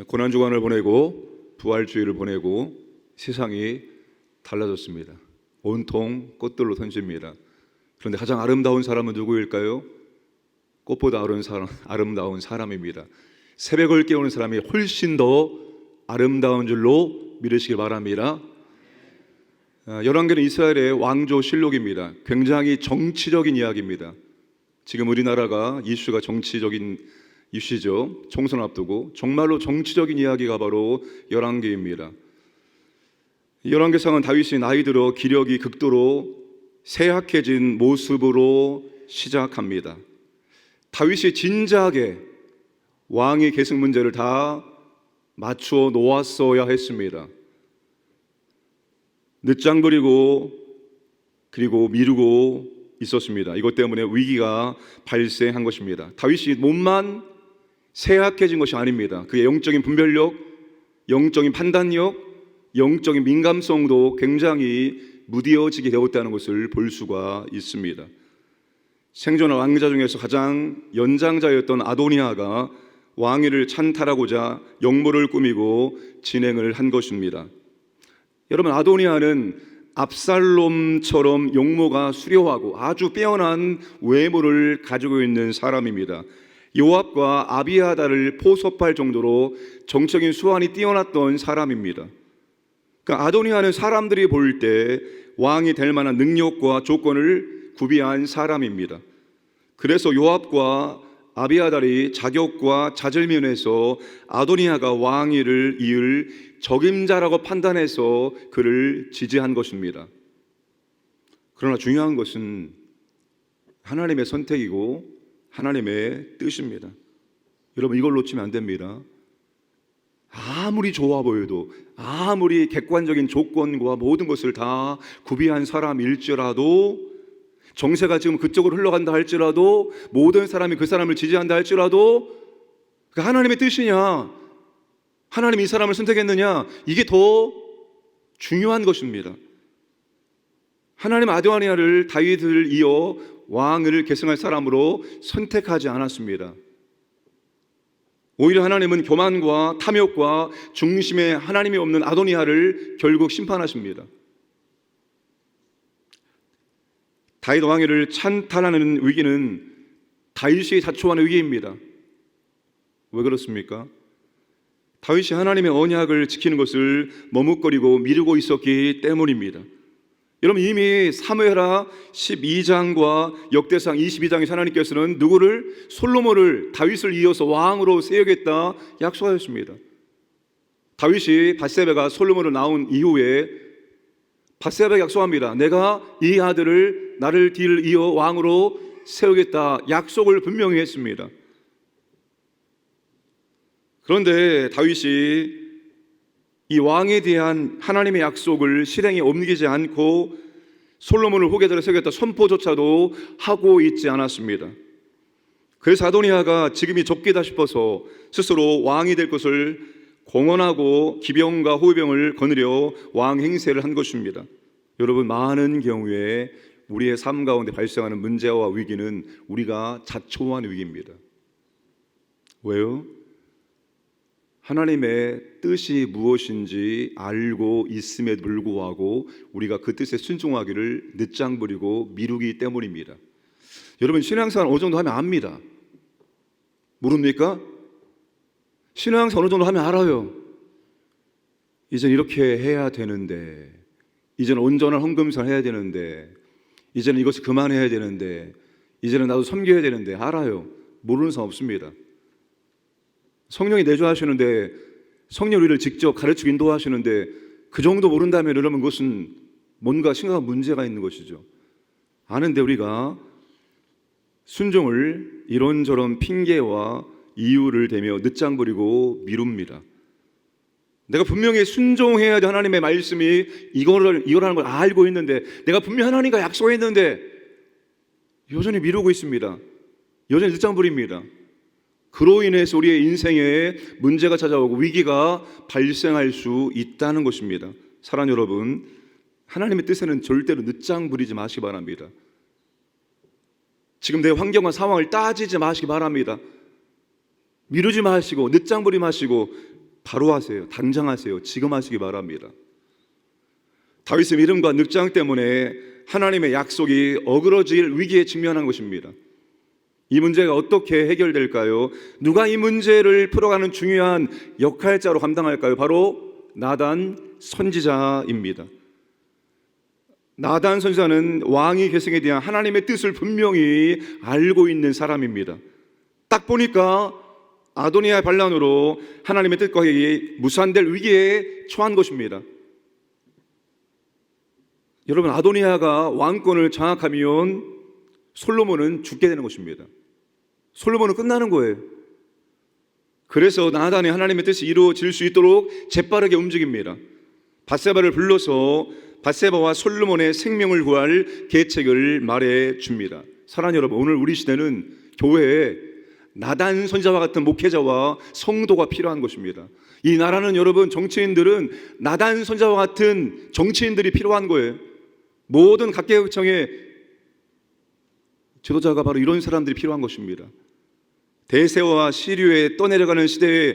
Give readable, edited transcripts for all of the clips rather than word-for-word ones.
고난주간을 보내고 부활주의를 보내고 세상이 달라졌습니다. 온통 꽃들로 던집니다. 그런데 가장 아름다운 사람은 누구일까요? 꽃보다 아름다운 사람입니다. 새벽을 깨우는 사람이 훨씬 더 아름다운 줄로 믿으시길 바랍니다. 열왕기는 이스라엘의 왕조 실록입니다. 굉장히 정치적인 이야기입니다. 지금 우리나라가 이슈가 정치적인 이슈죠. 총선 앞두고 정말로 정치적인 이야기가 바로 열왕기입니다. 열왕기상은 다윗이 나이 들어 기력이 극도로 쇠약해진 모습으로 시작합니다. 다윗이 진지하게 왕의 계승 문제를 다 맞추어 놓았어야 했습니다. 늦장 부리고 그리고 미루고 있었습니다. 이것 때문에 위기가 발생한 것입니다. 다윗이 몸만 쇠약해진 것이 아닙니다. 그의 영적인 분별력, 영적인 판단력, 영적인 민감성도 굉장히 무뎌지게 되었다는 것을 볼 수가 있습니다. 생존한 왕자 중에서 가장 연장자였던 아도니아가 왕위를 찬탈하고자 역모를 꾸미고 진행을 한 것입니다. 여러분, 아도니아는 압살롬처럼 용모가 수려하고 아주 빼어난 외모를 가지고 있는 사람입니다. 요압과 아비아다를 포섭할 정도로 정적인 수완이 뛰어났던 사람입니다. 그러니까 아도니아는 사람들이 볼 때 왕이 될 만한 능력과 조건을 구비한 사람입니다. 그래서 요압과 아비아달이 자격과 자질 면에서 아도니아가 왕위를 이을 적임자라고 판단해서 그를 지지한 것입니다. 그러나 중요한 것은 하나님의 선택이고 하나님의 뜻입니다. 여러분, 이걸 놓치면 안 됩니다. 아무리 좋아 보여도, 아무리 객관적인 조건과 모든 것을 다 구비한 사람일지라도, 정세가 지금 그쪽으로 흘러간다 할지라도, 모든 사람이 그 사람을 지지한다 할지라도, 하나님의 뜻이냐, 하나님이 이 사람을 선택했느냐, 이게 더 중요한 것입니다. 하나님 아도니아를 다윗을 이어 왕을 계승할 사람으로 선택하지 않았습니다. 오히려 하나님은 교만과 탐욕과 중심에 하나님이 없는 아도니아를 결국 심판하십니다. 다윗 왕위를 찬탈하는 위기는 다윗이 자초하는 위기입니다. 왜 그렇습니까? 다윗이 하나님의 언약을 지키는 것을 머뭇거리고 미루고 있었기 때문입니다. 여러분, 이미 사무엘하 12장과 역대상 22장에서 하나님께서는 누구를? 솔로몬을, 다윗을 이어서 왕으로 세우겠다 약속하셨습니다. 다윗이 밧세바가 솔로몬을 낳은 이후에 밧세바가 약속합니다. 내가 이 아들을 나를 뒤를 이어 왕으로 세우겠다 약속을 분명히 했습니다. 그런데 다윗이 이 왕에 대한 하나님의 약속을 실행에 옮기지 않고 솔로몬을 후계자로 세우겠다 선포조차도 하고 있지 않았습니다. 그래서 아도니아가 지금이 적기다 싶어서 스스로 왕이 될 것을 공언하고 기병과 호위병을 거느려 왕 행세를 한 것입니다. 여러분, 많은 경우에 우리의 삶 가운데 발생하는 문제와 위기는 우리가 자초한 위기입니다. 왜요? 하나님의 뜻이 무엇인지 알고 있음에도 불구하고 우리가 그 뜻에 순종하기를 늦장 부리고 미루기 때문입니다. 여러분, 신앙생활 어느 정도 하면 압니다. 모릅니까? 신앙생활 어느 정도 하면 알아요. 이제는 이렇게 해야 되는데, 이제는 온전한 헌금을 해야 되는데, 이제는 이것을 그만해야 되는데, 이제는 나도 섬겨야 되는데, 알아요. 모르는 사람 없습니다. 성령이 내주하시는데, 성령 우리를 직접 가르치고 인도하시는데 그 정도 모른다면 여러분, 그것은 뭔가 심각한 문제가 있는 것이죠. 아는데 우리가 순종을 이런저런 핑계와 이유를 대며 늦장 부리고 미룹니다. 내가 분명히 순종해야 될 하나님의 말씀이 이거라는 걸 알고 있는데, 내가 분명히 하나님과 약속했는데 여전히 미루고 있습니다. 여전히 늦장 부립니다. 그로 인해서 우리의 인생에 문제가 찾아오고 위기가 발생할 수 있다는 것입니다. 사랑하는 여러분, 하나님의 뜻에는 절대로 늦장 부리지 마시기 바랍니다. 지금 내 환경과 상황을 따지지 마시기 바랍니다. 미루지 마시고 늦장 부리지 마시고 바로 하세요. 당장 하세요. 지금 하시기 바랍니다. 다윗의 믿음과 늑장 때문에 하나님의 약속이 어그러질 위기에 직면한 것입니다. 이 문제가 어떻게 해결될까요? 누가 이 문제를 풀어가는 중요한 역할자로 감당할까요? 바로 나단 선지자입니다. 나단 선지자는 왕위 계승에 대한 하나님의 뜻을 분명히 알고 있는 사람입니다. 딱 보니까 아도니아의 반란으로 하나님의 뜻과 계획이 무산될 위기에 처한 것입니다. 여러분, 아도니아가 왕권을 장악하면 솔로몬은 죽게 되는 것입니다. 솔로몬은 끝나는 거예요. 그래서 나단이 하나님의 뜻이 이루어질 수 있도록 재빠르게 움직입니다. 밧세바를 불러서 밧세바와 솔로몬의 생명을 구할 계책을 말해 줍니다. 사랑하는 여러분, 오늘 우리 시대는 교회에 나단 선지자와 같은 목회자와 성도가 필요한 것입니다. 이 나라는 여러분, 정치인들은 나단 선지자와 같은 정치인들이 필요한 거예요. 모든 각계각층의 지도자가 바로 이런 사람들이 필요한 것입니다. 대세와 시류에 떠내려가는 시대에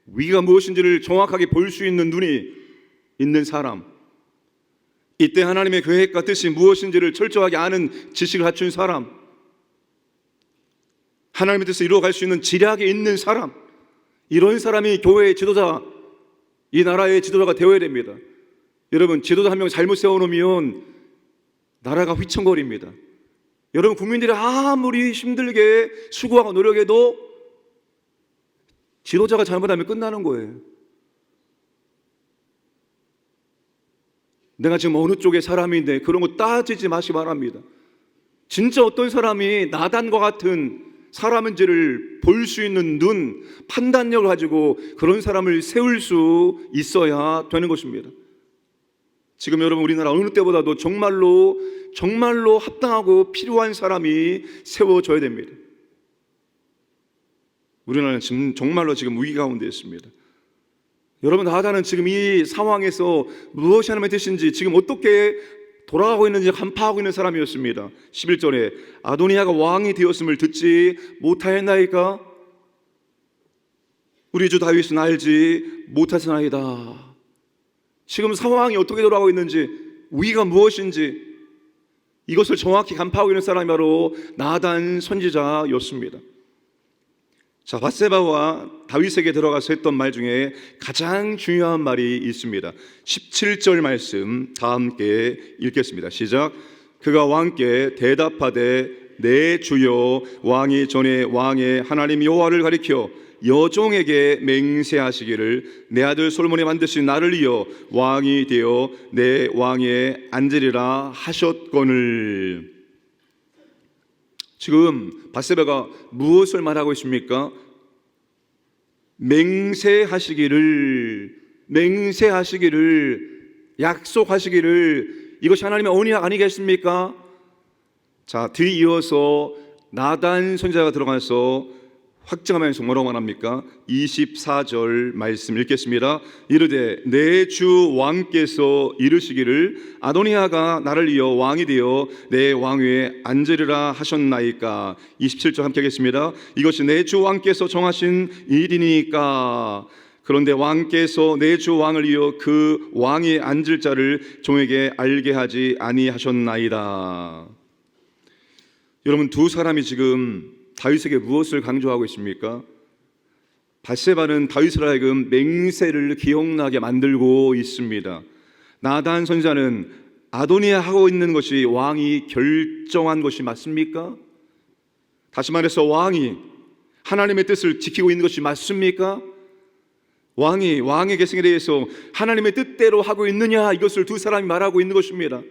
위기가 무엇인지를 정확하게 볼 수 있는 눈이 있는 사람, 이때 하나님의 계획과 뜻이 무엇인지를 철저하게 아는 지식을 갖춘 사람, 하나님의 뜻을 이루어갈 수 있는 지략이 있는 사람, 이런 사람이 교회의 지도자, 이 나라의 지도자가 되어야 됩니다. 여러분, 지도자 한 명 잘못 세워놓으면 나라가 휘청거립니다. 여러분, 국민들이 아무리 힘들게 수고하고 노력해도 지도자가 잘못하면 끝나는 거예요. 내가 지금 어느 쪽의 사람인데 그런 거 따지지 마시기 바랍니다. 진짜 어떤 사람이 나단과 같은 사람인지를 볼 수 있는 눈, 판단력을 가지고 그런 사람을 세울 수 있어야 되는 것입니다. 지금 여러분, 우리나라 어느 때보다도 정말로 합당하고 필요한 사람이 세워져야 됩니다. 우리나라는 지금 정말로 위기 가운데 있습니다. 여러분, 나단은 지금 이 상황에서 무엇이 하나님의 뜻인지, 지금 어떻게 돌아가고 있는지 간파하고 있는 사람이었습니다. 11절에 아도니아가 왕이 되었음을 듣지 못하였나이까? 우리 주 다윗은 알지 못하시나이다. 지금 상황이 어떻게 돌아가고 있는지, 위기가 무엇인지 이것을 정확히 간파하고 있는 사람이 바로 나단 선지자였습니다. 자, 밧세바와 다윗에게 들어가서 했던 말 중에 가장 중요한 말이 있습니다. 17절 말씀 다 함께 읽겠습니다. 시작. 그가 왕께 대답하되 내 주여 왕이 전에 왕의 하나님 여호와를 가리켜 여종에게 맹세하시기를 내 아들 솔로몬이 반드시 나를 이어 왕이 되어 내 왕에 앉으리라 하셨거늘. 지금 밧세바가 무엇을 말하고 있습니까? 맹세하시기를, 약속하시기를, 이것이 하나님의 언약 아니겠습니까? 자, 뒤이어서 나단 선지자가 들어가서 확증하면서 뭐라고 말합니까? 24절 말씀 읽겠습니다. 이르되 내 주 왕께서 이르시기를 아도니아가 나를 이어 왕이 되어 내 왕위에 앉으리라 하셨나이까? 27절 함께 하겠습니다. 이것이 내 주 왕께서 정하신 일이니까. 그런데 왕께서 내 주 왕을 이어 그 왕위에 앉을 자를 종에게 알게 하지 아니하셨나이다. 여러분, 두 사람이 지금 다윗에게 무엇을 강조하고 있습니까? 밧세바는 다윗을 하여금 맹세를 기억나게 만들고 있습니다. 나단 선지자는 아도니아 하고 있는 것이 왕이 결정한 것이 맞습니까? 다시 말해서 왕이 하나님의 뜻을 지키고 있는 것이 맞습니까? 왕의 계승에 대해서 하나님의 뜻대로 하고 있느냐, 이것을 두 사람이 말하고 있는 것입니다.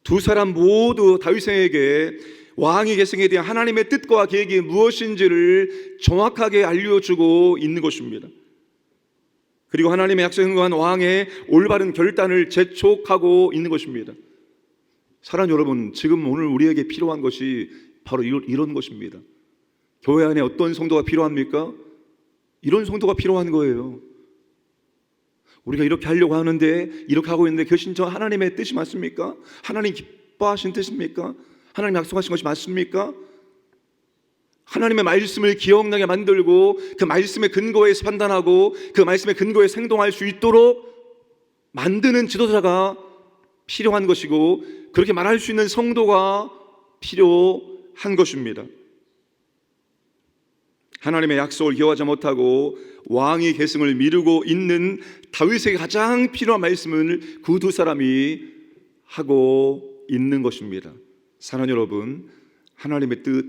두 사람 모두 다윗에게 왕의 계승에 대한 하나님의 뜻과 계획이 무엇인지를 정확하게 알려주고 있는 것입니다. 그리고 하나님의 약속에 응한 왕의 올바른 결단을 재촉하고 있는 것입니다. 사랑하는 여러분, 지금 오늘 우리에게 필요한 것이 바로 이런 것입니다. 교회 안에 어떤 성도가 필요합니까? 이런 성도가 필요한 거예요. 우리가 이렇게 하려고 하는데, 이렇게 하고 있는데 그것이 진짜 하나님의 뜻이 맞습니까? 하나님 기뻐하신 뜻입니까? 하나님 약속하신 것이 맞습니까? 하나님의 말씀을 기억나게 만들고 그 말씀의 근거에서 판단하고 그 말씀의 근거에서 행동할 수 있도록 만드는 지도자가 필요한 것이고, 그렇게 말할 수 있는 성도가 필요한 것입니다. 하나님의 약속을 기억하지 못하고 왕의 계승을 미루고 있는 다윗에게 가장 필요한 말씀을 그 두 사람이 하고 있는 것입니다. 사랑하는 여러분, 하나님의 뜻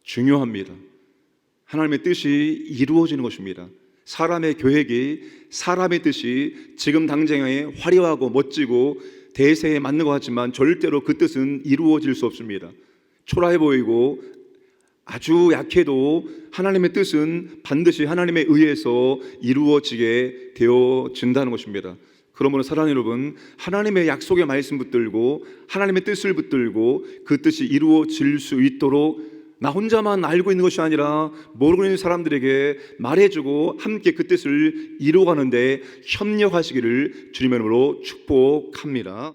중요합니다. 하나님의 뜻이 이루어지는 것입니다. 사람의 계획이, 사람의 뜻이 지금 당장에 화려하고 멋지고 대세에 맞는 것 같지만 절대로 그 뜻은 이루어질 수 없습니다. 초라해 보이고 아주 약해도 하나님의 뜻은 반드시 하나님에 의해서 이루어지게 되어진다는 것입니다. 그러므로 사랑하는 여러분, 하나님의 약속의 말씀 붙들고 하나님의 뜻을 붙들고 그 뜻이 이루어질 수 있도록 나 혼자만 알고 있는 것이 아니라 모르고 있는 사람들에게 말해주고 함께 그 뜻을 이루어가는데 협력하시기를 주님의 이름으로 축복합니다.